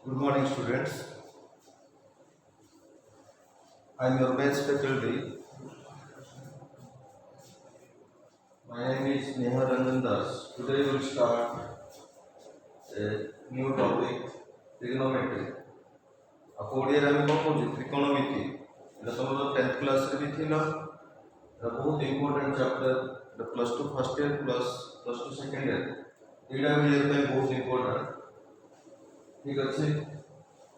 Good morning, students. I am your maths faculty. My name is Neha Ranjan Das. Today we will start a new topic, trigonometry. आपको ओडिया में कौन कौन त्रिकोणमिति এটা তোমরা 10th class রে ছিল এটা বহুত ইম্পর্টেন্ট চ্যাপ্টার এটা +2 first year plus +2 second year এটা भी ये ପାଇଁ ବହୁତ ইম্পর্টেন্ট ঠিক আছে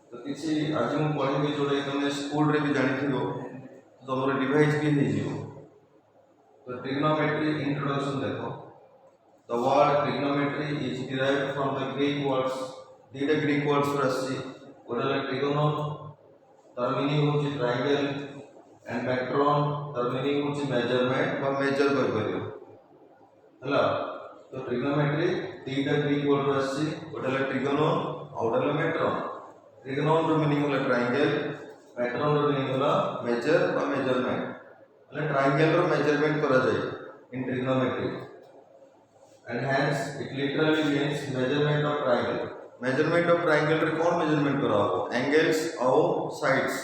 তো କିଛି ଆଜି ମୁଁ ପଢ଼େଇବି ଯୋଉଟା ତମେ ସ୍କୁଲ ରେ ବି ଜାଣିଥିବ ତମର ରିଭାଇଜ ବି ହେଇଯିବ तो trigonometry introduction देखो the word trigonometry is derived from the Greek words दीटा Greek words ରୁ ଆସିଛି ଗୋଟେ ହେଲା trigonon ତାର ମିନିଂ ହେଉଛି triangle and metron ତାର ମିନିଂ ହେଉଛି measurement ବା measure କରିପାରିବ ହେଲା तो trigonometry दीटा Greek word ରୁ ଆସିଛି ଗୋଟେ ହେଲା trigonon ଆଉ ଗୋଟେ ହେଲା metron trigonon ର ମିନିଂ ହେଲା triangle metron ର ମିନିଂ ହେଲା measure ବା measurement triangle रो measurement करा जाए in trigonometry and hence it literally means measurement of triangle रे कौन measurement करा हो angles और sides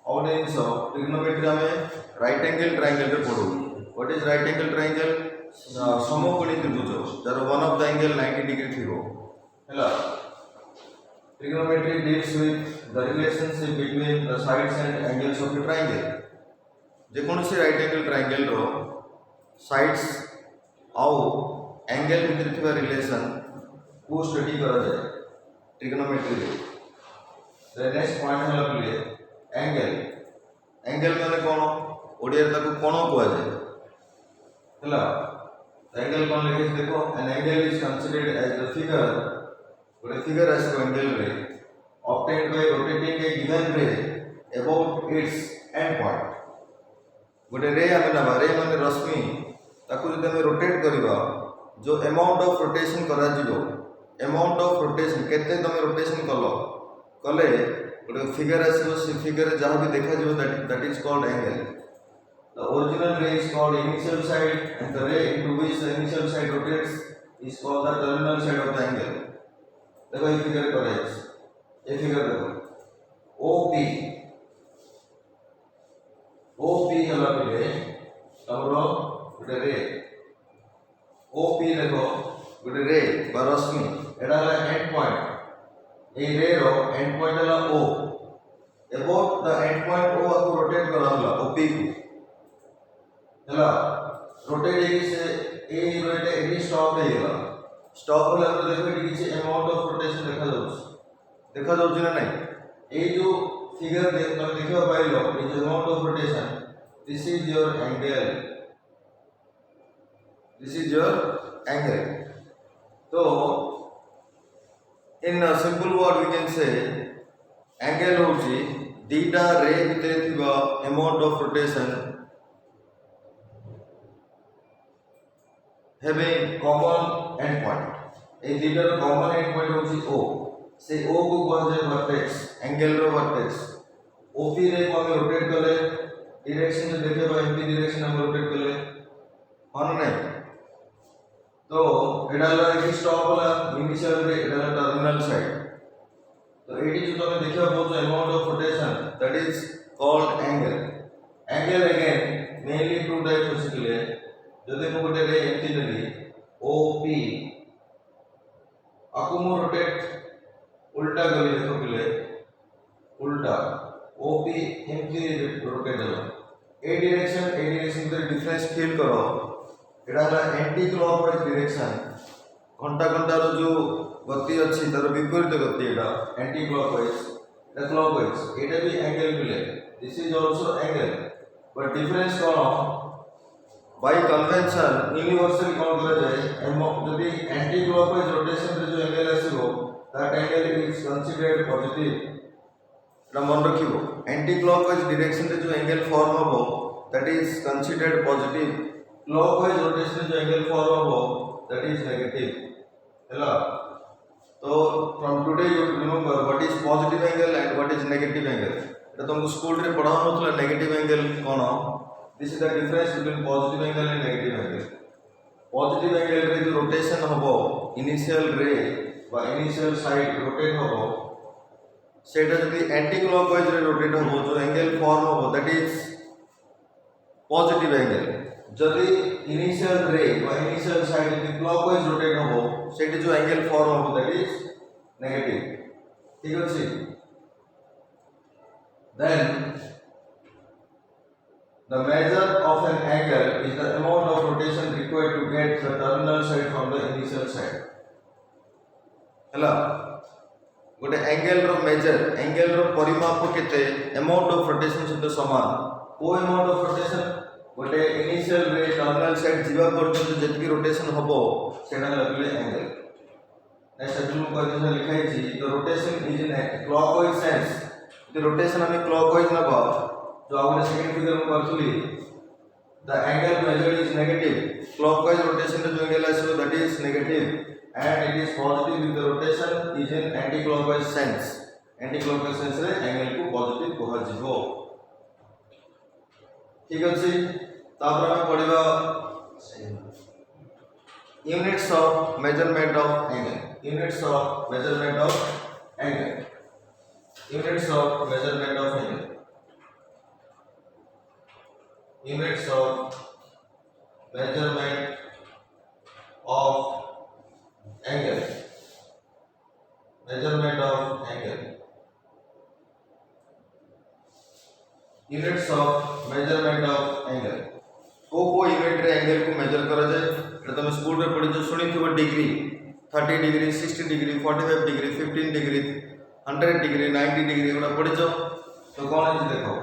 और नहीं सब trigonometry में right angle triangle रे पढ़ो what is right angle triangle समकोणी त्रिभुज jar one of the angle 90 degree थिगो हैला trigonometry deals with the relationship between the sides and angles of the triangle जेकोसी राइट एंगल ट्रायंगल रो sides आउ angle भितर थिबा relation को स्टडी करा जाय ट्रिगोनोमेट्री रे द नेक्स्ट पॉइंट हला बोले एंगल माने कोन ओडिया ताको कोन कोआ जाय हला एंगल कोन लिखे देखो an angle is considered as the figure ओडे फिगर एज एंगल रे obtained by rotating a given ray about its end point गोटे रे आमे नबा रे माने रश्मि ताकू जदि हमें रोटेट करबा जो अमाउंट ऑफ रोटेशन करा जिवो अमाउंट ऑफ रोटेशन केते तमे रोटेशन कले गोटे फिगर आसीबो से फिगर जहां भी देखा जिवो that is called angle the original ray is called initial side and the ray into which the initial side rotates is called the terminal side of the angle देखो ये figure correct ये figure देखो OP OP हला पहले तमरो गोटे रे OP देखो गोटे रे बा रश्मि एडा हला एंड पॉइंट ए रे रो एंड पॉइंट हला O about the end point O को रोटेट कराला OP को हला रोटेट हे से ए रोटेट ए स्टॉप हे गेला स्टॉप होला तो देखो कि किछि अमाउंट ऑफ रोटेशन देखा जाउछ ना नहीं ए जो फिगर देखियो पाइलो is amount of rotation this is your angle तो in simple word we can say angle होची दीटा रे भितर थिबा amount of rotation having common end point ए दीटा रो कॉमन एंड पॉइंट होची O से O को कौन से वर्टेक्स एंगल रो वर्टेक्स OP रे को हम रोटेट करले डायरेक्शन जो देखे बा एमपी डायरेक्शन हम रोटेट करले हां नहीं तो एडाला एक स्टॉप वाला इनिशियल रे एडाला टर्मिनल साइड तो एडी जो तुम देखियो बहुत amount of rotation that is called angle again mainly two types हो सकले जदि को गोटे रे एमपी नेली OP आकुमो रोटेट उल्टा गली देखो पहले उल्टा OP एमपी रोटेट होला ए डायरेक्शन में डिफरेंस फील करो एडा हला एंटी क्लॉकवाइज डायरेक्शन घंटा घंटा रो जो गति अछि तार विपरीत गति एडा एंटी क्लॉकवाइज एडा क्लॉकवाइज एडा भी एंगल मिले this is also angle but difference कोन बाय कन्वेंशन यूनिवर्सल कोन करा जाय जदि एंटी क्लॉकवाइज रोटेशन रे जो एंगल आसीबो that angle is considered positive मन रखिबो एंटी क्लॉकवाइज डायरेक्शन रे जो एंगल फॉर्म होबो that is considered positive clockwise rotation जो एंगल फॉर्म होबो दैट इज नेगेटिव हैला तो from today you remember what is positive angle and what is negative angle एटा तुमको स्कूल रे पढ़ाओ नथला नेगेटिव एंगल कोन this is the difference between positive angle and negative angle positive angle रे जो रोटेशन होबो इनिशियल रे বা ইনিশিয়াল সাইড রোটেট হব সেটা যদি অ্যান্টি ক্লকওয়াইজ রে রোটেট হব जो एंगल फॉर्म হব दैट इज পজিটিভ অ্যাঙ্গেল যদি ইনিশিয়াল রে বা ইনিশিয়াল সাইড যদি ক্লকওয়াইজ রোটেট হব সেটি जो एंगल फॉर्म হব दैट इज নেগেটিভ ঠিক আছে then the measure of an angle is the amount of rotation required to get the terminal side from the initial side ହେଲା गोटे एंगल रो मेजर एंगल रो परिमाप केते अमाउंट ऑफ रोटेशन सहित समान को amount of rotation गोटे initial रे terminal side जीवा पर्यंत जति रोटेशन हबो सेना लगले एंगल नेक्स्ट एग्जांपल को जैसे लिखाई छी the rotation is in clockwise sense the rotation हमें क्लॉकवाइज नबा जो आगे सेकंड फिगर में करथुली the angle measured is negative clockwise rotation जो एंगल आसो that is negative and it is positive if the rotation is in anti-clockwise sense रे angle को पॉजिटिव कहा जिवो ठीक अछि तापर हम पढिबा units of measurement of angle units of measurement of angle units of measurement of angle units of measurement of angle measurement of angle units of measurement of angle को यूनिट रे एंगल को मेजर करा जाए एटा तुम school रे पढि जो सुनी थिबो degree 30 degree 60 degree 45 degree 15 degree 100 degree 90 degree एटा पढि जो तो कोन है देखो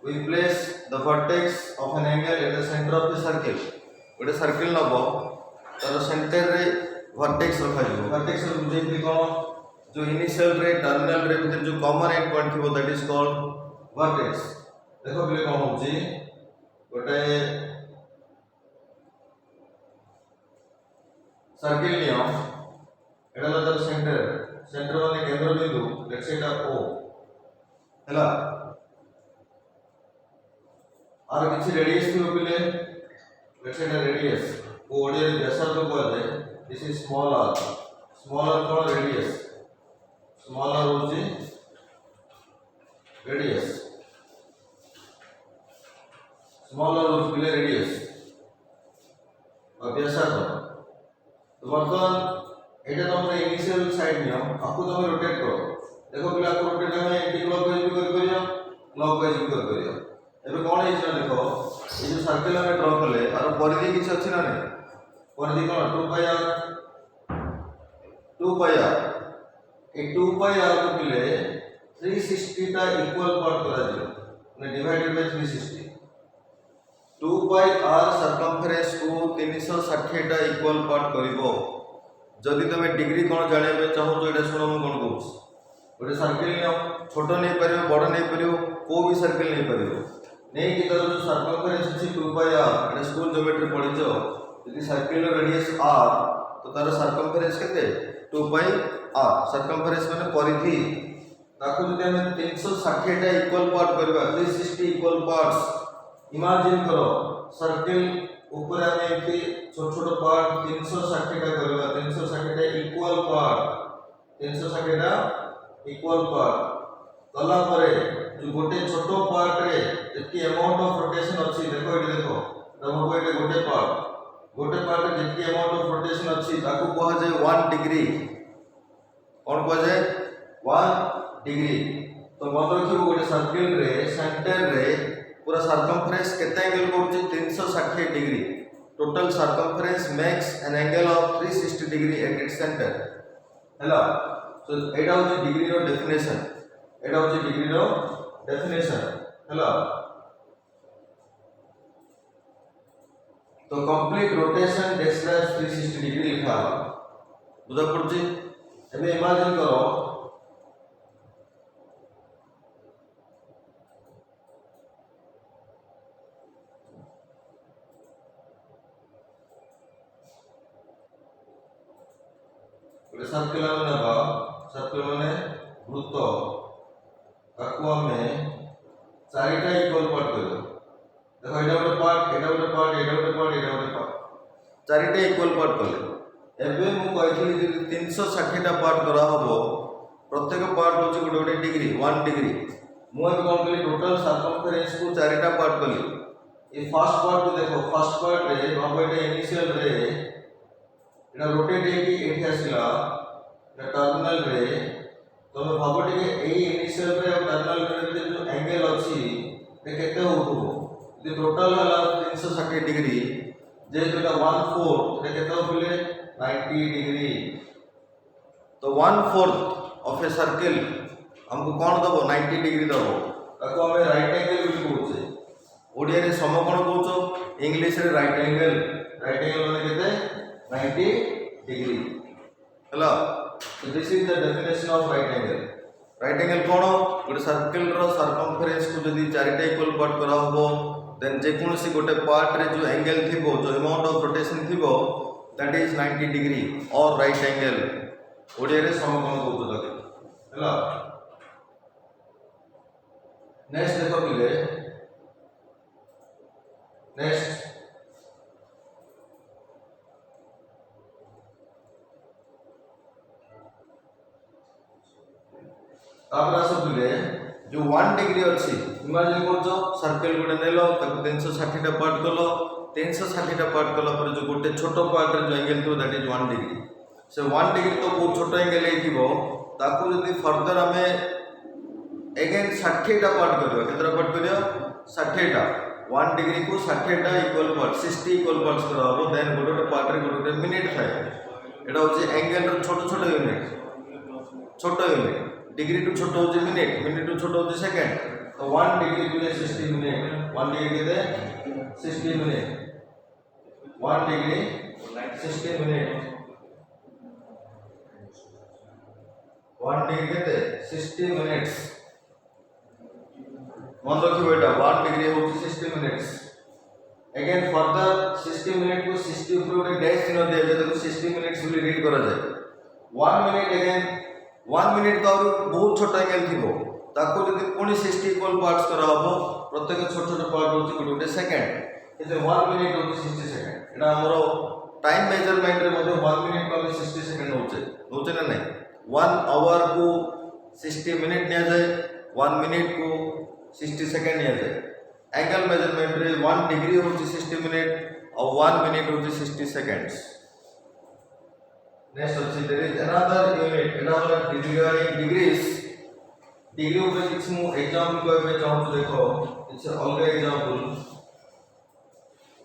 we place the vertex of an angle at the center of the circle गोटे सर्किल नबो तार सेंटर रे वर्टेक्स रखा जो वर्टेक्स रे बुझे कि कोन जो इनिशियल रे टर्मिनल रे भीतर जो कॉमन एंड पॉइंट थिबो दैट इज कॉल्ड वर्टेक्स देखो बिले कोन होची गोटे सर्किल लियो एटा ला सेंटर सेंटर माने केंद्र बिंदु लेट्स से एटा ओ हैला आर किछि रेडियस थिबो बिले let's say Etah radius O Odia रे व्यासार्ध को जाय this is small r for radius small r होची radius small r होची radius और व्यासार्ध तो वर्तमान एटा तुम इनिशियल साइड नियो आपको तुम रोटेट करो देखो बिला आपको रोटेट में एंटी क्लॉकवाइज भी करियो क्लॉकवाइज भी करियो एबे कोन है इछना देखो ये जो सर्कल में ड्रा करले और परिधि किछ अछि ना नै परिधि कोन 2 पाई r ए 2 पाई r को मिले 360 टा इक्वल पार्ट करा दियो ने divided by 360 2 pi r circumference को 360 टा इक्वल पार्ट करिवो जदि तमे डिग्री कोन जानिबे चाहो तो एटा सुनो कोन कहूस गोटे सर्किल नियो छोटो नै परियो बड़ नै परियो को भी सर्किल नै परियो नै कि तर जो सर्कमफरेंस अछि 2 पाई r एटा स्कूल ज्योमेट्री पढिजो यदि सर्किल रेडियस r तो तार सर्कमफरेंस केते 2 पाई r सर्कमफरेंस माने परिधि ताको जदि हम 360 टा इक्वल पार्ट करबा 360 इक्वल पार्ट्स इमेजिन करो सर्किल ऊपर हम एति छोट छोट पार्ट 360 टा करबा 360 टा इक्वल पार्ट 360 टा इक्वल पार्ट कला परे जो गोटे छोट पार्ट रे जति अमाउंट ऑफ रोटेशन अछि देखो एटी देखो तमको एटे गोटे पार्ट रे जति अमाउंट ऑफ रोटेशन अछि ताको कहा जाय 1 डिग्री कोन कहा जाय 1 डिग्री तो मन रखियो गोटे सर्किल रे सेंटर रे पूरा सर्कमफरेंस केते एंगल करछि 360 degree total circumference makes an angle of 360 degree at its centre हैला सो एटा होछि डिग्री रो डेफिनेशन हैला तो कंप्लीट रोटेशन डिस्टेंस 360 डिग्री लिखा हुआ बुझा पड़छि एबे इमेजिन करो सर्किल माने वृत्त ताको हमें चारिटा इक्वल पार्ट करो देखो एटा गोटे पार्ट चारिटा इक्वल पार्ट कले एबे मु कहथि जे 360 टा पार्ट करा हबो प्रत्येक पार्ट होची गोटे गोटे डिग्री 1 डिग्री मु अब कोन कली टोटल सर्कमफरेंस को चारिटा पार्ट कली ए फर्स्ट पार्ट को देखो फर्स्ट पार्ट रे बाबेटे इनिशियल रे एटा रोटेट हेकी एठी आसिला टर्मिनल रे तमे भाबो टिके एई इनिशियल रे और टर्मिनल रे जो एंगल अछि ते केते होतबो जे टोटल हला 360 डिग्री जे जोटा 1/4 ते केते होले 90 डिग्री तो 1/4 ऑफ ए सर्कल हमको कौन दबो 90 डिग्री दबो ताको हमें राइट एंगल बोली कहउछे ओडिया रे समकोण कहउछो इंग्लिश रे राइट एंगल माने केते 90 डिग्री हला so this is the definition of right angle कोन गोटे सर्कल रो सर्कमफरेंस को जदी चारिटा इक्वल पार्ट करा हबो देन जे कोनसी गोटे पार्ट रे जो एंगल थिबो जो अमाउंट ऑफ रोटेशन थिबो दैट इज 90 डिग्री और राइट एंगल ओडिया रे समकोण कहउछो ताके हला नेक्स्ट देखो पिले नेक्स्ट तापर आसो पिले जो 1 डिग्री अछि इमेजिन करजो सर्कल गोटे नेलो ताको 360 टा पार्ट कलो 360 टा पार्ट कला पर जो गोटे छोटो पार्ट रे जो एंगल थियो दैट इज 1 डिग्री से 1 डिग्री तो बहुत छोटो एंगल हेथिबो ताको जदी फर्दर हमें अगेन 60 टा पार्ट करियो केतरा पार्ट करियो 60 टा 1 डिग्री को 60 टा इक्वल पार्ट 60 इक्वल पार्ट्स करा हो देन गोटे पार्ट रे गोटे मिनिट थाए एटा होचे एंगल रो छोटो छोटो यूनिट डिग्री टू छोटो होचे मिनिट टू छोटो होचे सेकंड तो 1 डिग्री के 60 मिनट 1 डिग्री के 60 मिनट 1 डिग्री 60 मिनट 1 डिग्री के 60 मिनट्स मन रखियो बेटा 1 डिग्री होची 60 मिनट्स अगेन फर्दर 60 मिनट को 60 ऊपर गोटे डैश चिन्ह दिया जाय ताको 60 मिनट्स बोली रीड करा जाय 1 मिनिट अगेन 1 मिनिट तो बहुत छोटा एंगल थिबो ताको जदी कोनी 60 इक्वल पार्ट्स करा हबो प्रत्येक छोट छोट पार्ट होची गोटे सेकंड एते 1 मिनिट होची 60 सेकंड एटा हमरो टाइम मेजरमेंट रे मध्ये 1 मिनिट को 60 सेकंड होचे ना नहीं 1 आवर को 60 मिनट निया जाए 1 मिनिट को 60 सेकंड निया जाए एंगल मेजरमेंट रे 1 डिग्री होची 60 मिनट और 1 मिनिट होची 60 सेकंड्स नेक्स्ट होची देयर इज अनदर यूनिट एटा होला डिग्रीज डिग्री ऊपर किछ मु एग्जांपल कहबे चाहू देखो इट्स अलग एग्जांपल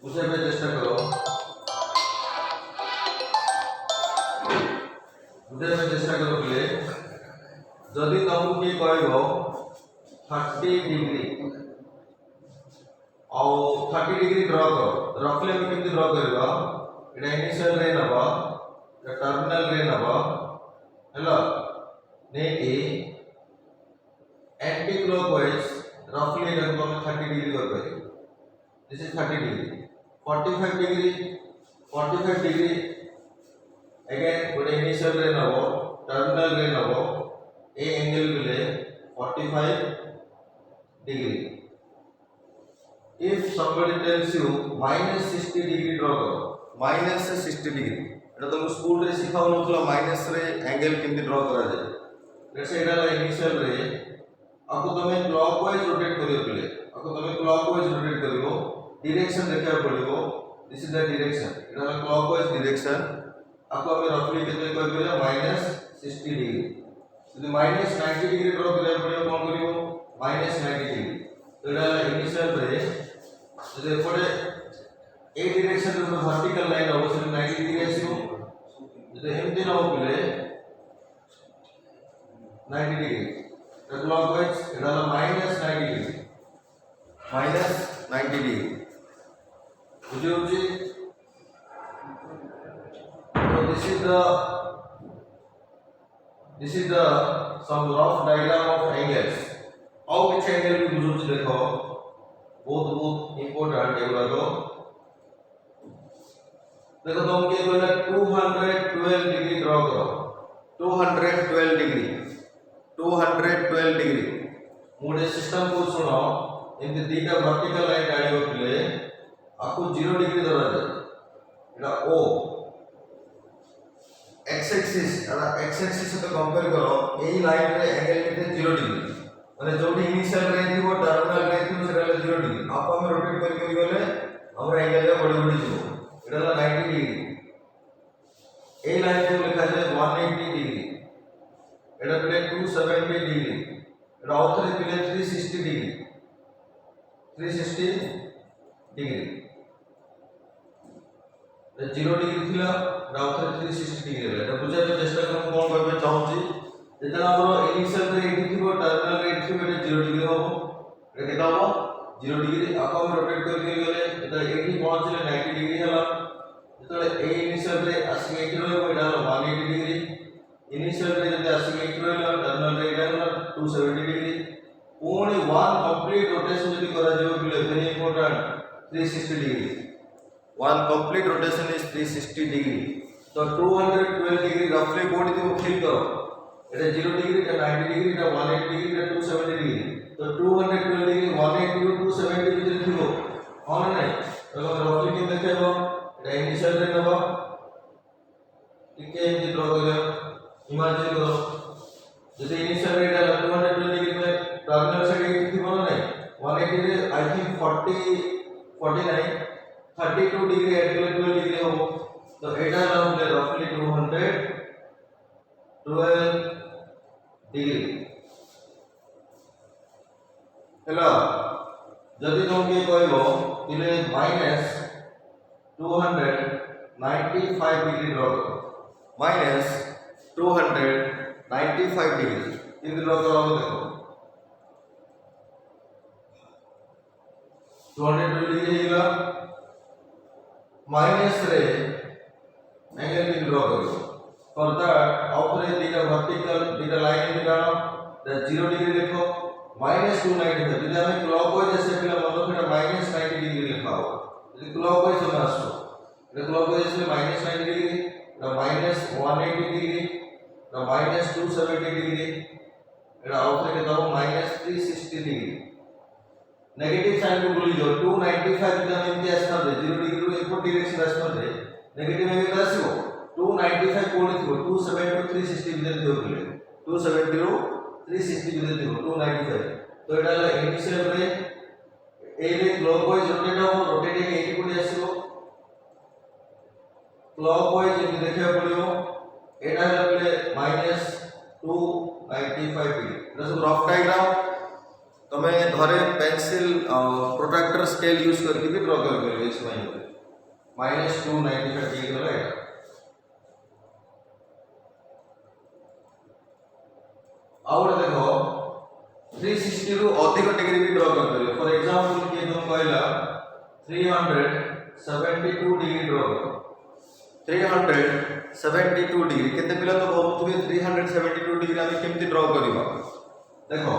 बुझे पे चेष्टा करो बुझे पे चेष्टा करो प्ले जदी तुमको की कहबो 30 डिग्री और 30 डिग्री ड्रा करो रफली हम केमती ड्रा करबा एटा इनिशियल रे नबा टर्मिनल रे नबा हैला ने के एंटी क्लॉकवाइज रफली एटा को हम 30 डिग्री कर पाए this is 30 degree 45 degree again गोटे इनिशियल रे नबो टर्मिनल रे नबो ए एंगल बिले 45 degree. If somebody tells you minus 60 degree draw करो minus से 60 degree एटा तुम स्कूल रे सिखाओ नथला माइनस रे एंगल केमती ड्रा करा जाय लेट्स से एटा इनिशियल रे आपको तमे क्लॉकवाइज रोटेट करियो पले आपको तमे क्लॉकवाइज रोटेट करियो डायरेक्शन देखिया पड़िबो this is the direction Etah clockwise direction आपको हमें रफली केते कह करियो माइनस 60 डिग्री यदि माइनस 90 डिग्री ड्रा करिया पड़ियो कोन करियो माइनस 90 डिग्री तो एटा इनिशियल रे जदि पड़े ए डायरेक्शन रे वर्टिकल लाइन अवश्य 90 डिग्री आसीबो जदि एमती न हो पले 90 डिग्री तो क्लॉकवाइज एटा माइनस 90 डिग्री माइनस 90 डिग्री बुझे होची तो this is the some rough diagram of angles how which angle भी बुझो देखो बहुत इंपोर्टेंट एगुला तो देखो तुम के बोला 212 डिग्री ड्रा करो 212 डिग्री मोडे सिस्टम को सुनो एमते दीटा वर्टिकल लाइन डालियो पले आपको 0 डिग्री धरा जाय एटा ओ एक्स एक्सिस सहित कंपेयर करो एई लाइन रे एंगल केते 0 डिग्री माने जोटी इनिशियल रे थिबो टर्मिनल रे थिबो सेटा 0 डिग्री आप हम रोटेट करि गले हमर एंगल रे बड़ी बड़ी जिवो एटा 90 डिग्री ए लाइन को लिखा जाए 180 डिग्री एटा प्ले 270 डिग्री एटा आउथरे प्ले 360 डिग्री 360 डिग्री 0 डिग्री थिला आउथरे 360 डिग्री रे एटा बुझाय चेष्टा करम कोन कहबे चाहूची जेतना हमर इनिशियल रे एठी थिबो टर्मिनल रे एठी थिबो 0 डिग्री होबो एटा केता होबो 0 डिग्री आप हम रोटेट करि गले एटा एठी पहुंचले 90 डिग्री हला जेतले ए इनिशियल रे आसी एठी रहबो एटा 180 डिग्री इनिशियल रे जदि आसी एठी रहला टर्मिनल रे एटा 270 degree only one complete rotation जदि करा जेबो बिले very important 360 degree one complete rotation is 360 degree तो 212 डिग्री रफली कोड दियो फील करो एटा 0 डिग्री एटा 90 डिग्री एटा 180 डिग्री एटा 270 डिग्री तो 212 डिग्री 180 टू 270 डिग्री थिबो हां नै तो रफली के देखेबो एटा इनिशियल रे नबो टिके एमति ड्रा करियो इमेजिन करो जदि इनिशियल रे एटा 212 डिग्री में टर्मिनल साइड एठी थिबो नै 180 रे I think 49 32 degree at 12 degree हो तो एटा हमले रफली 212 डिग्री हेलो जदि तुमके कहबो इले माइनस 295 डिग्री ड्रा करो माइनस 295 डिग्री इन ड्रा करो देखो 220 डिग्री हेला माइनस रे एंगल की ड्रा करो फॉर दैट आउटरे दीटा वर्टिकल दीटा लाइन निकालो दैट 0 डिग्री लिखो माइनस 295 यदि हमें क्लॉकवाइज ऐसे पिला मतलब एटा माइनस 90 डिग्री लिखा हो यदि क्लॉकवाइज हम आसो एटा क्लॉकवाइज से माइनस 90 डिग्री एटा माइनस 180 डिग्री एटा माइनस 270 डिग्री एटा आउटरे के दाओ माइनस 360 डिग्री नेगेटिव साइन को भूल जाओ 295 जब एमती आसता दे 0 डिग्री रो इनपुट डायरेक्शन आसता दे नेगेटिव एंगल आसीबो 295 कोण थिबो 270 टू 360 भितर थिबो बोले 270 रो 360 भितर थिबो 295 तो एटा ला इनिशियल रे ए रे क्लॉकवाइज रोटेट हो रोटेटिंग 80 कोण आसीबो क्लॉकवाइज जदि देखिया पड़ियो एटा ला बोले माइनस 295 डिग्री एटा सब रफ डायग्राम तमे घरे पेंसिल प्रोट्रैक्टर स्केल यूज करके भी ड्रा कर करियो इस लाइन पे माइनस 295 डिग्री वाला है और देखो 360 रु अधिक डिग्री भी ड्रा कर करियो फॉर एग्जांपल के तुम कहला 372 डिग्री ड्रा करो 372 डिग्री केते पिला तो बहुत 372 डिग्री हम केमती ड्रा करबा देखो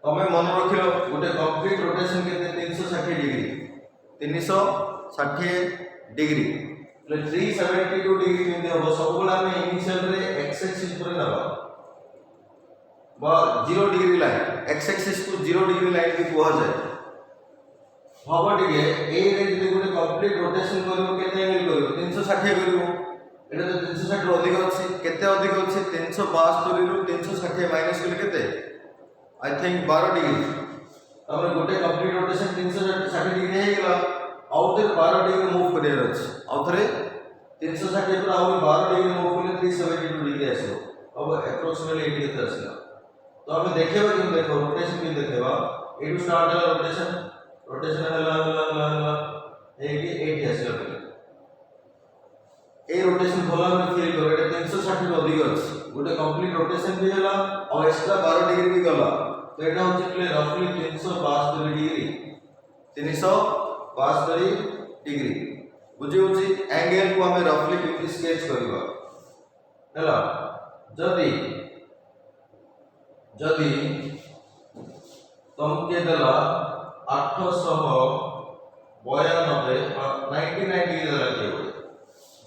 तमे मन रखिलो गोटे कंप्लीट रोटेशन केते 360 डिग्री 360 डिग्री ले 372 डिग्री केते हो सब बेला में इनिशियल रे एक्स एक्सिस पर नबा बा 0 डिग्री लाइन एक्स एक्सिस को 0 डिग्री लाइन भी कोहा जाय हबो डिगे ए रे जदि गोटे कंप्लीट रोटेशन करिवो केते एंगल करिवो 360 करिवो एटा तो 360 रो अधिक अछि केते अधिक अछि 372 रु 360 माइनस कले केते आई थिंक 12 डिग्री हमरे गोटे कंप्लीट रोटेशन 360 डिग्री हे गेला आउट 12 डिग्री मूव करियर अछि आउथरे 360 पर आउट 12 डिग्री मूव करले 372 डिग्री आसो अब अप्रोक्सीमेटली 80 केते आसला तो हम देखेबा कि देखो रोटेशन के देखेबा एटू स्टार्ट है रोटेशन हला ए कि 80 आसला पहिले ए रोटेशन भला में फील करो एटा 360 रो अधिक अछि गोटे कंप्लीट रोटेशन भी हला और एक्स्ट्रा 12 डिग्री भी गला तो एटा होचे प्ले रफली 372 डिग्री 372 डिग्री बुझी होची एंगल को हमें रफली केमती स्केच करबा हला जदी तुम के देला 892 99 डिग्री देला के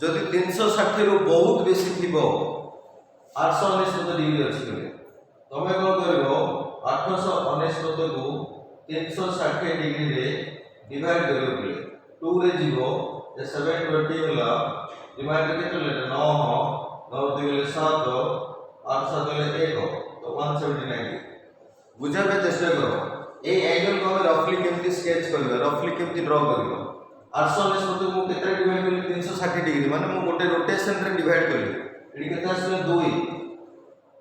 जदी 360 रो बहुत बेसी थिबो 899 डिग्री अछि के तमे को करबो 899 को 360 डिग्री रे डिवाइड करियो बोले 2 रे जीवो ये 720 होला डिवाइड केते ले 9 हो 9 दिले 7 8 7 दिले 1 तो 179 बुझा पे चेष्टा करो ए एंगल को हम रफली केमती स्केच करबा रफली केमती ड्रा करबा 819 को केते डिवाइड करली 360 डिग्री माने मु गोटे रोटेशन रे डिवाइड करली एडी केते आसले 2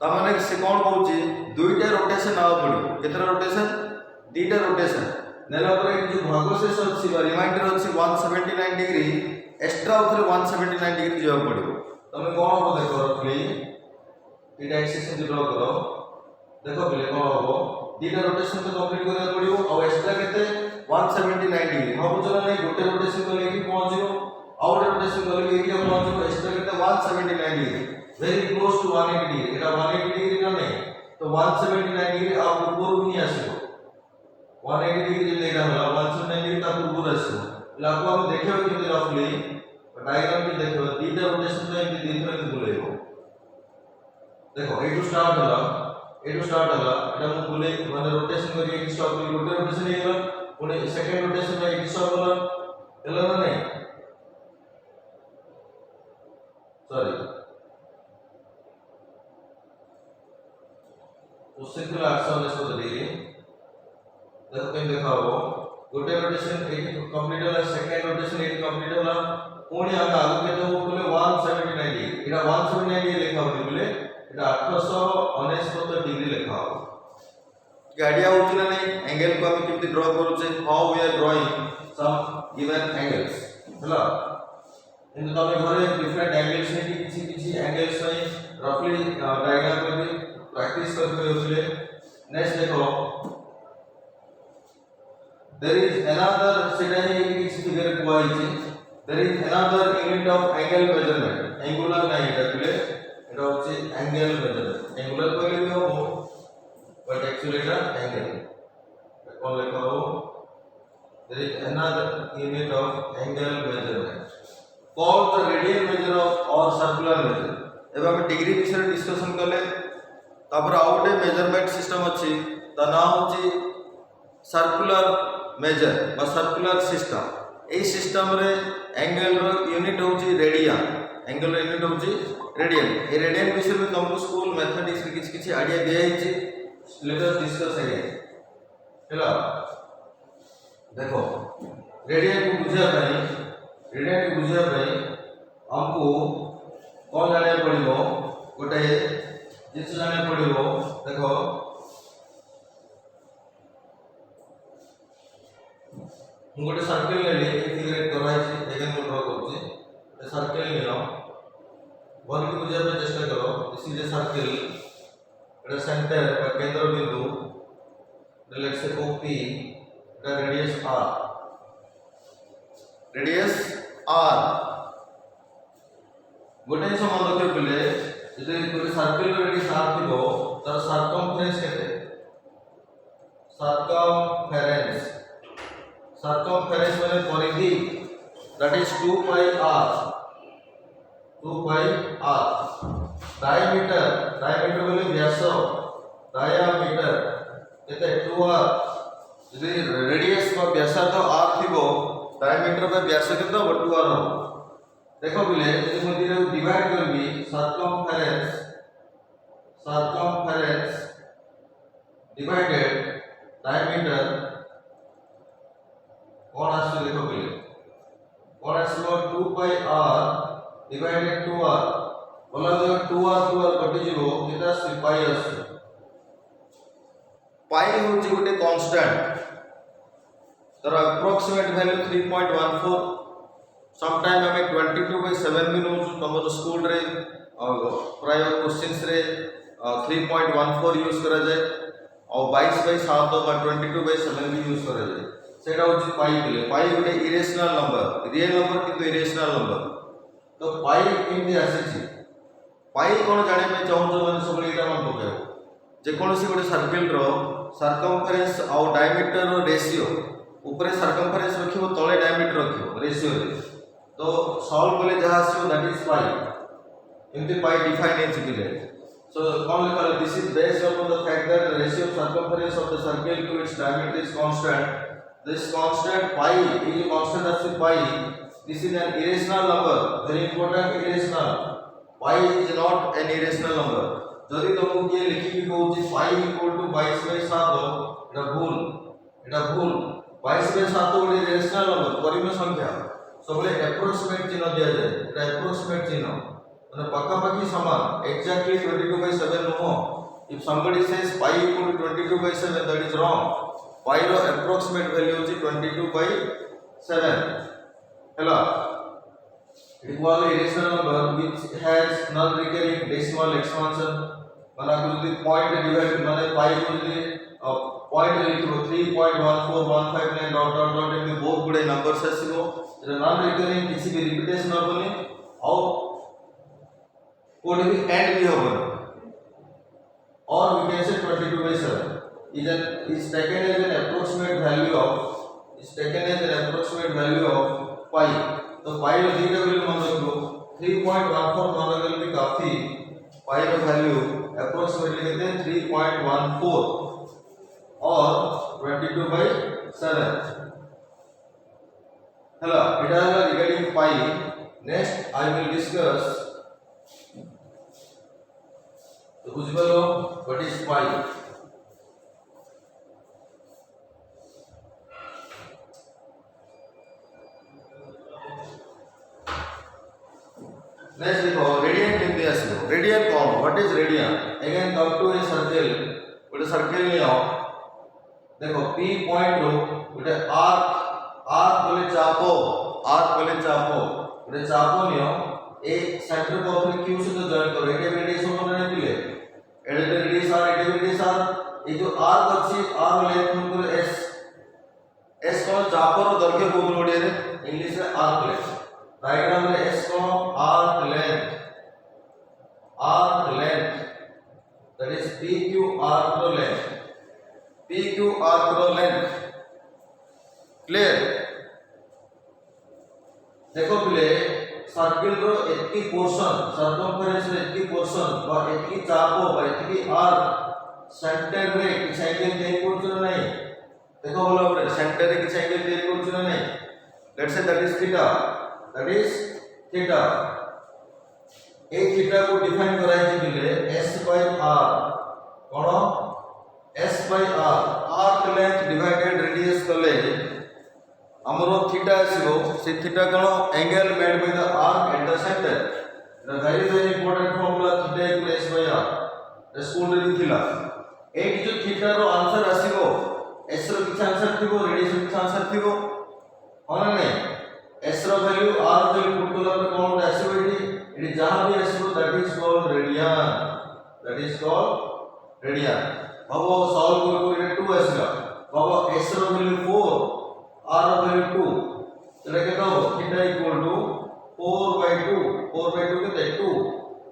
ता माने से कोन कहूची दुईटा रोटेशन आव पड़ो केते रोटेशन दीटा रोटेशन नेला पर जो भाग शेष अछि बा रिमाइंडर अछि 179 डिग्री एक्स्ट्रा उथरे 179 डिग्री जो पड़ो तमे कोन हो देखो रफली एटा एक्सिस से ड्रा करो देखो पहले कोन हो दीटा रोटेशन तो कंप्लीट करिया पड़ियो और एक्स्ट्रा केते 179 डिग्री हम चला नहीं गोटे रोटेशन को लेके पहुंचियो और गोटे रोटेशन को लेके एरिया पहुंचियो एक्स्ट्रा केते 179 degree very close to 180 degree एटा 180 डिग्री ना नहीं तो 179 डिग्री आप ऊपर भी नहीं आसीबो 180 डिग्री लेगा होला 179 डिग्री ता ऊपर आसीबो लागो हम देखियो कि रफली डायग्राम भी देखो दीटा रोटेशन में एमती दिन थरे बुलेबो देखो एटू स्टार्ट होला एटा मु बुले माने रोटेशन करी एक स्टॉप करी गोटे रोटेशन हे गेला पुणे सेकंड रोटेशन में एक स्टॉप होला ना नहीं सॉरी उससे फिर 819 डिग्री देखो केम देखा हो गोटे रोटेशन एक कंप्लीट होला सेकंड रोटेशन एक कंप्लीट होला पुणे हम आगु केते हो बोले 179 डिग्री एटा 179 डिग्री लिखा हो बोले एटा 869 डिग्री लिखा हो आइडिया होची ना नहीं एंगल को हम केमती ड्रा करूचे how we are drawing some given angles हला इन तमे घरे डिफरेंट एंगल्स है किसी किसी एंगल्स में रफली डायग्राम कर भी प्रैक्टिस करते होले नेक्स्ट देखो देयर इज अनदर सेडाई किसी फिगर कोआइची there is another unit of angle measurement angular नहीं एटा प्ले एटा होची एंगल मेजरमेंट एंगुलर कहले भी हो बट एक्चुअली एटा एंगल कौन लिखा हो there is another unit of angle measurement called the radial measure of और सर्कुलर मेजर एबा हम डिग्री विषय डिस्कशन करले तापर आउटे मेजरमेंट सिस्टम अछि ता नाम होची सर्कुलर मेजर बा सर्कुलर सिस्टम ए सिस्टम रे एंगल रो यूनिट होची रेडियन एंगल रो यूनिट होची रेडियन ए रेडियन विषय में तुमको स्कूल मैथमेटिक्स रे किछ किछ आईडिया दिया हिची let us discuss again hello देखो रेडियन को बुझिया पई हमको कौन जाने पड़िबो गोटे जिस जाने पड़िबो देखो गोटे सर्कल ले ले फिगर कराई छी एगेन को ड्रा करछि ए सर्कल ले लो वन की बुझिया पे चेष्टा करो this is a circle Etah centre বা কেন্দ্র বিন্দু let's say OP Etah radius r गोटे संबंध के पले जदि गोटे सर्कल रे रेडियस r थिबो तार सर्कमफरेंस केते सर्कमफरेंस माने परिधि that is 2 pi r diameter बोले व्यास डायामीटर केते 2r जदि रेडियस का व्यासार्ध r थिबो डायमीटर का व्यास केते 2r हो देखो बोले यदि मैं दिले डिवाइड करबी सर्कमफरेंस डिवाइडेड डायमीटर कौन आसो देखो बोले कौन आसो 2 pi r डिवाइडेड 2r बोला जो 2r कटि जीवो केता से पाई आसो पाई होची गोटे कांस्टेंट तर अप्रोक्सीमेट वैल्यू 3.14 सम टाइम हमें 22/7 भी नो तुम तो स्कूल रे प्राय क्वेश्चंस रे 3.14 यूज करा जाए और 22/7 बा 22/7 भी यूज करा जाए सेटा होची पाई बोले पाई गोटे इरेशनल नंबर रियल नंबर किंतु इरेशनल नंबर तो पाई केमती आसी पाई कोन जाने में चाहू माने सब एटा मन पकायो जे कोनसी गोटे सर्कल रो सर्कमफरेंस और डायमीटर रो रेशियो ऊपर सर्कमफरेंस रखिबो तळे डायमीटर रखिबो रेशियो रे तो सॉल्व बोले जहां आसीबो दैट इज पाई एमती पाई डिफाइन हेछि बिले सो कौन लिखा this is based upon the fact that the ratio of circumference of the circle to its diameter is constant this constant pi ये कांस्टेंट आसी पाई this is an irrational number, very important, irrational. Pi is not an irrational number. जदि तुमको किए लिखी भी कहूँ pi equal to 22/7 एटा भूल 22/7 गोटे irrational number परिमेय संख्या सबले approximate चिन्ह दिया जाए एटा approximate चिन्ह माने पाखापाखी समान exactly 22/7 नुहो. If somebody says pi equal to 22/7, that is wrong. Pi ro approximate value is 22/7. Hello. It was a irrational number which has non-recurring decimal expansion. माना कुछ point divided माने pi को यदि point लिखो 3.14159 dot dot dot एमि बहुत गुडे numbers आसीबो एटा non-recurring किसी भी repetition होबनी और कोड भी end भी होबनी. Or we can say 22/7 is taken as an approximate value of pi. तो pi रो दीटा वैल्यू मान रखो 3.14 मान रखले भी काफी. pi रो वैल्यू approximately कहते हैं 3.14 और 22/7. hello, it is regarding pi. Next I will discuss तो कुछ बोलो what is pi. Next देखो रेडियन केमती आसीबो. रेडियन कौन, what is radian? Again come to a circle. गोटे सर्कल लियो देखो p पॉइंट रो गोटे आर्क बोले चापो गोटे चापो लियो ए सेंटर को अपने q से तो जॉइन करो. एटे रेडियस को बने दिले एटे रेडियस आर ये जो आर्क अछि आर लेंथ को s को चापो रो दैर्घ्य को बोले रे इंग्लिश में आर्क लेंथ. डायग्राम में s को arc length that is pq arc रो लेंथ क्लियर. देखो पिले सर्किल रो एतकी पोर्शन सर्कमफरेंस रे एतकी पोर्शन बा एतकी चापो बा एतकी आर्क सेंटर रे किछ एंगल देई करछ नहीं. देखो बोलो सेंटर रे किछ एंगल देई करछ नहीं. Let's say that is theta. A theta को डिफाइन कराई दिले s by r cone s by r arc length divided radius कले हमरो थीटा आसीबो. से theta cone angle made by the arc at the centre. The very important formula theta equal s by r school रे भी थिला. ए जो theta rho answer आसीबो s रो किछ answer थिबो radius रो किछ आंसर थिबो होना नै. s रो वैल्यू r जो पुट कला पे कोन आसीबो इट जहां भी आसीबो दैट इज कॉल्ड रेडियन. बाबा सॉल्व करू रे 2 आसीला बाबा s रो वैल्यू 4 r रो वैल्यू 2 तले केता हो थीटा इक्वल टू 4/2 केते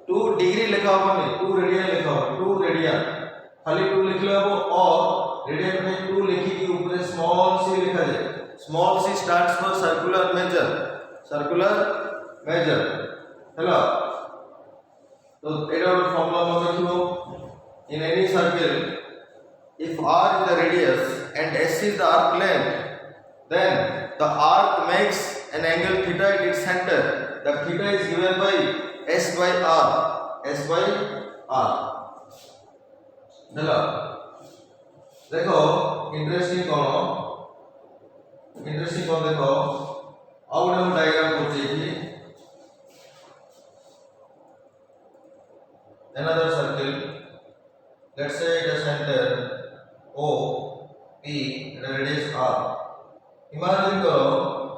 2 डिग्री लिखा हो माने 2 रेडियन लिखा हो 2 रेडियन खाली 2 लिखले हो और रेडियन में 2 लिखी के ऊपर स्मॉल c लिखा जाए. Small c starts for circular measure hello. तो एटा फार्मूला मन रखिबो in any circle if r is the radius and s is the arc length then the arc makes an angle theta at its center. The theta is given by s by r hello. देखो interesting कोन देखो out हम diagram करछी कि another circle, let's say the center O P and radius R. Imagine करो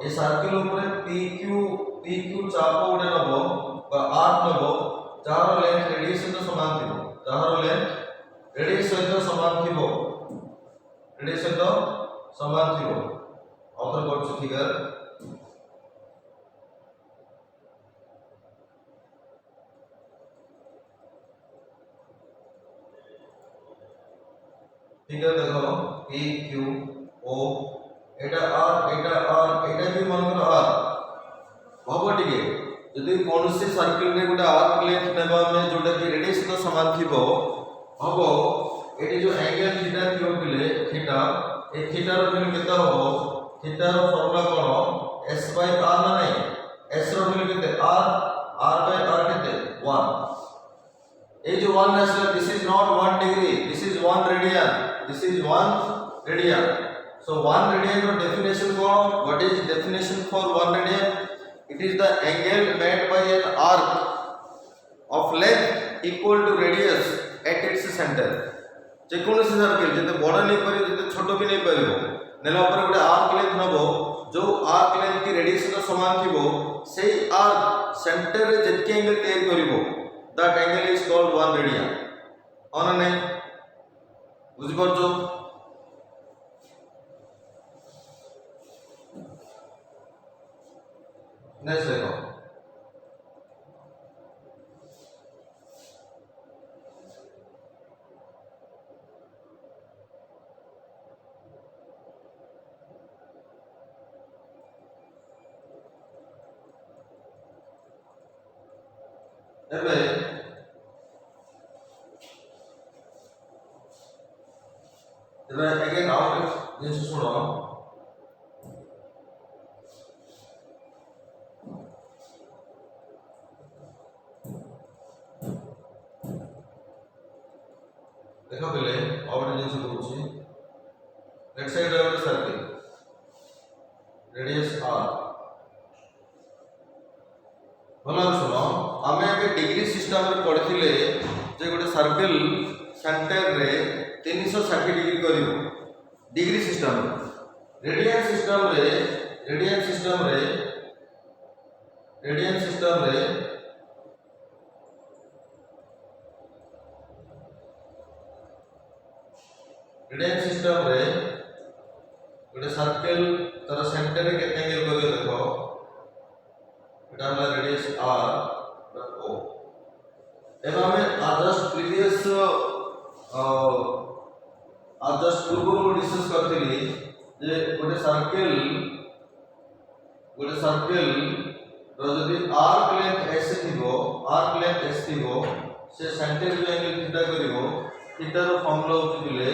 ये circle ऊपर PQ Chapo उड़े नबो बा R नबो जार लेंथ रेडियस तो समान थिबो रेडियस तो समान थिबो ऑथर करछु फिगर. फिगर देखो P Q O एटा R एटा भी मन करो R बाबा टिके यदि कोनसे सर्कल रे गोटा आर्क लेंथ नेबा में जोटा कि रेडियस तो समान थिबो हबो एटी जो एंगल थीटा थिबो पिले थीटा ए थीटा रो वैल्यू केता हबो थीटा रो फार्मूला कोन s by r ना नहीं s रो वैल्यू केते r by r केते 1 ए जो 1 आसला this is not 1 degree this is 1 radian this is 1 radian so 1 radian रो डेफिनेशन कोन what is definition for 1 radian it is the angle made by an arc of length equal to radius at its center जे कोनोसी circle जते बड़ नै पारि जते छोटो भी नै पारिबो नेला ऊपर गोटे आर्क लेंथ नबो जो आर्क लेंथ की रेडियस तो समान थिबो सेही आर्क सेंटर रे जेतके एंगल तैयार करिवो that angle is called 1 radian ऑन नै बुझि परछो नेक्स्ट देखो एबे अगेन आउट जिंस सुनो देखो पहले आउट जिंस कहूची let's say drive circle radius r भला सुनो आमे अबे डिग्री सिस्टम रे पढ़थिले जे गोटे सर्कल सेंटर रे 360 डिग्री करिवो डिग्री सिस्टम रेडियन सिस्टम रे रेडियन सिस्टम रे रेडियन सिस्टम रे रेडियन सिस्टम रे गोटे सर्कल तार सेंटर रे केते एंगल करियो देखो एटा हमरा रेडियस r o एबा हमें जस्ट प्रीवियस जस्ट पूर्व डिस्कस करथिली जे गोटे सर्कल रो जदि आर्क लेंथ s थिबो से सेंटर जो एंगल थीटा करिवो थीटा रो फॉर्मूला होतिले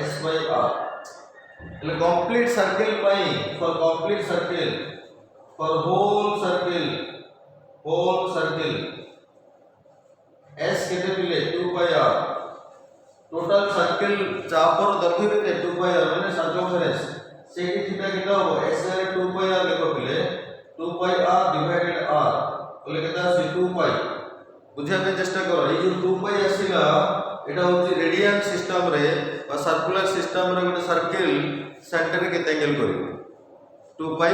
s by r એટલે complete circle pi for complete circle for whole circle s केते पिले 2 by r टोटल सर्कल चापर दैर्घ्य केते 2 by r माने सर्कमफरेंस सेठी थीटा केते हो s रे 2 by r लेखो पिले 2 by r डिवाइडेड r बोले केते आसी 2 pi बुझिया पे चेष्टा करो ए जो 2 pi आसीला एटा होची रेडियन सिस्टम रे बा सर्कुलर सिस्टम रे गोटे सर्कल सेंटर रे केते एंगल करिवो 2 pi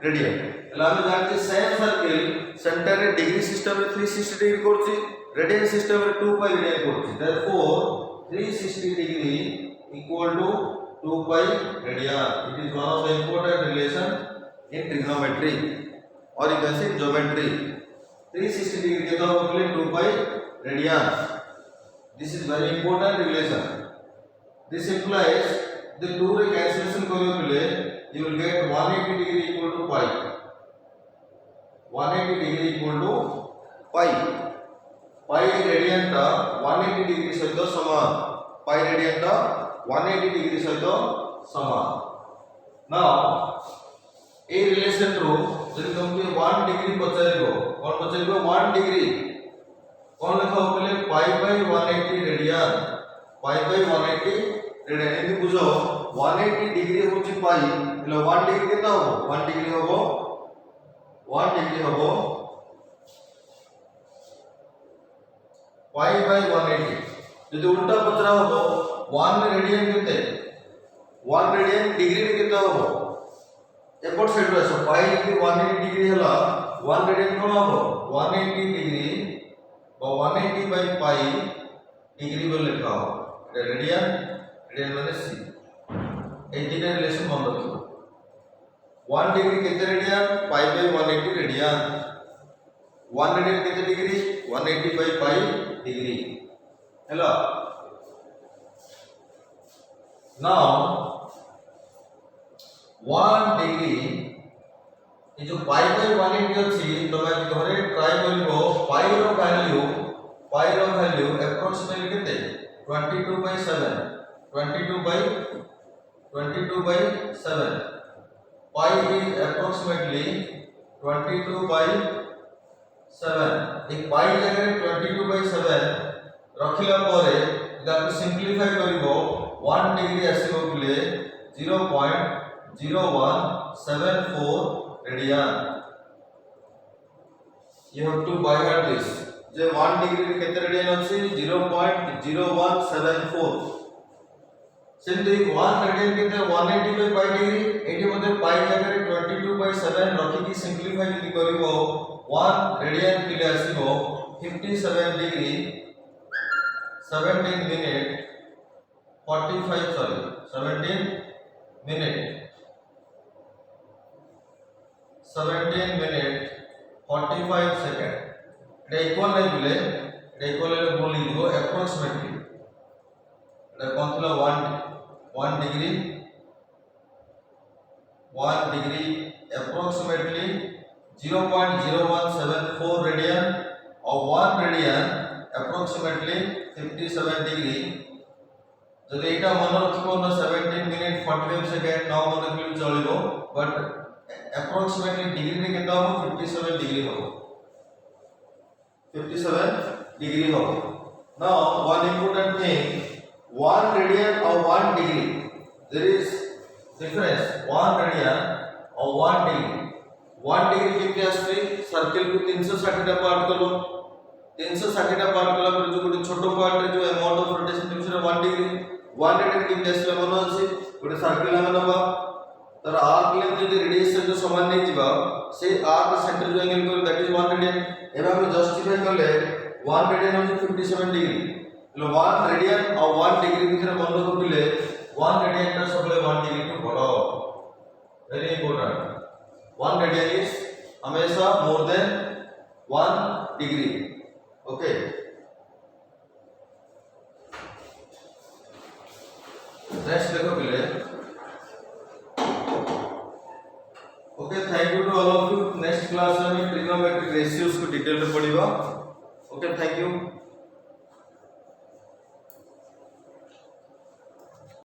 रेडियन एला हम जानते सेम सर्कल सेंटर रे डिग्री सिस्टम रे 360 डिग्री करछि रेडियन सिस्टम रे 2 pi रेडियन करछि therefore 360 degree equal to 2 pi radian it is one of the important relation in trigonometry और you can say geometry 360 degree के तो बोले 2 pi radian this is very important relation this implies the two रे cancellation करियो बोले you will get 180 degree equal to pi 180 degree equal to pi radian टा 180 degree सहित समान pi रेडियन टा 180 डिग्री सहित समान नाउ ए रिलेशन रो जदि तुमके 1 डिग्री पचारिबो कोन पचारिबो 1 डिग्री कोन लिखा होले pi by 180 radian pi by 180 radian एमि बुझो 180 डिग्री होची पाई એટલે 1 डिग्री केता हो 1 डिग्री होबो 1 डिग्री होबो पाई बाय 180 यदि उल्टा पचरा होबो 1 रेडियन केते 1 रेडियन डिग्री रे केता होबो एपट साइड रे सो पाई यदि 180 डिग्री हला 1 रेडियन कोन होबो 180 डिग्री बा 180 बाय पाई डिग्री बोल लिखा हो रेडियन माने c ए तीन रिलेशन मन रखो 1 डिग्री केते radian pi by 180 radian 1 radian केते डिग्री 180 बाय पाई डिग्री हेलो नाउ 1 डिग्री ये जो पाई बाय 180 अछि तमे घरे ट्राई करिवो पाई रो वैल्यू अप्रोक्सीमेटली केते 22 by 7 22 by 7 pi is approximately 22 by 7 एक pi जगह 22 by 7 रखिला परे इदाको सिंपलीफाई करिवो 1 डिग्री आसीबो बिले 0.0174 radian you have to by heart this J 1 degree रे केते रेडियन अछि 0.0174 सेंति 1 रेडियन केते 180 by pi डिग्री एटी मते pi जगह रे 22 by 7 रखि की सिंपलीफाई यदि करिवो 1 रेडियन बिले आसीबो 57 degree 17 minute 45 sorry 17 minute 45 second এটা ইকুয়াল নাই বলে এটা ইকুয়াল হলে বলি দিব অ্যাপ্রক্সিমেটলি এটা কোন ছিল 1 ডিগ্রি অ্যাপ্রক্সিমেটলি 0.0174 रेडियन और 1 रेडियन approximately 57 डिग्री যদি এটা মনে রাখবো না 17 মিনিট 45 সেকেন্ড নাও মনে রাখলে চলিব বাট approximately ডিগ্রি রে কেতে হবে 57 ডিগ্রি হবে 57 ডিগ্রি হবে now one important thing 1 radian or 1 degree there is difference 1 radian or 1 degree 1 degree केते आछे सर्कल को 360 टा पार्ट कलो 360 टा पार्ट कला पर जो गोटे छोटो पार्ट रे जो amount of rotation difference 1 degree 1 radian केते आछे मन अछि गोटे सर्कल हम नबा तर आर्क लेंथ जो रेडियस से जो समान नहीं जिबा से आर्क सेंटर जो एंगल कर दैट इज 1 रेडियन एबा हम जस्टिफाई करले 1 रेडियन हो 57 डिग्री लो 1 रेडियन और 1 डिग्री भितर मन रखिले 1 रेडियन ता सबले 1 डिग्री टू बड़ा वेरी इंपोर्टेंट 1 रेडियन इज हमेशा more than 1 degree okay next देखो पिले okay thank you to all of you next class में ट्रिग्नोमेट्रिक रेशियोज को डिटेल में पढ़िबा ओके थैंक यू